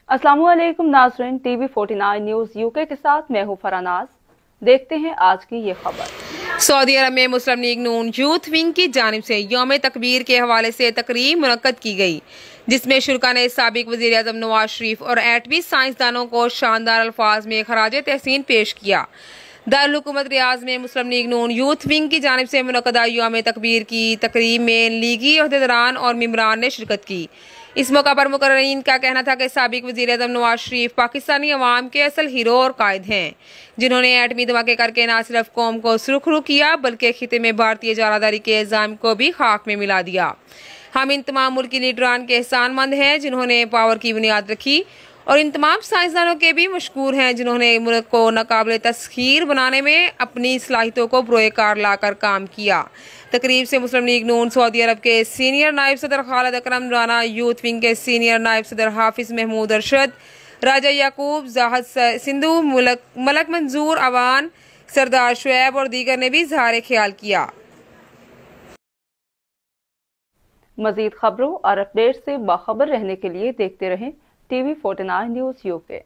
अस्सलामुअलैकुम नाज़रीन, TV 49 news UK के साथ मैं हूं फरानाज। देखते हैं आज की ये खबर। सऊदी अरब में मुस्लिम लीग नून यूथ विंग की जानिब से यौम तकबीर के हवाले से तकरीब मुनक्कद की गई, जिसमें शुरका ने साबिक वज़ीर आज़म नवाज शरीफ और एटमी साइंसदानों को शानदार अल्फाज में खराज तहसीन पेश किया। दारुल हुकूमत रियाज में मुस्लिम लीग नून यूथ विंग की जानिब से मुनक्कदा यौम तकबीर की तकरीब में लीगी अहदेदारान और मेंबरान ने शिरकत की। इस मौका पर मुकर्ररीन का कहना था कि साबिक वज़ीर आज़म नवाज शरीफ पाकिस्तानी अवाम के असल हीरो और कायद हैं, जिन्होंने एटमी धमाके करके न सिर्फ कौम को सुरखरू किया बल्कि खिते में भारतीय जारादारी के इल्जाम को भी खाक में मिला दिया। हम इन तमाम मुल्की लीडरान के एहसानमंद हैं जिन्होंने पावर की बुनियाद रखी, और इन तमाम साइंसदानों के भी मशकूर हैं जिन्होंने मुल्क को नाकाबिल तस्खीर बनाने में अपनी सलाहियतों को बरोए कार लाकर काम किया। तकरीब से मुस्लिम लीग नून सऊदी अरब के सीनियर नायब सदर खालिद अकरम राना, यूथ विंग के सीनियर नायब सदर हाफिज महमूद अरशद, राजा याकूब, जाहद सिंधु, मलक मंजूर अवान, सरदार शुएब और दीगर ने भी इजहार ख्याल किया। मजीद खबरों और अपडेट से बाखबर रहने के लिए देखते रहें टीवी 49 न्यूज़ यूके।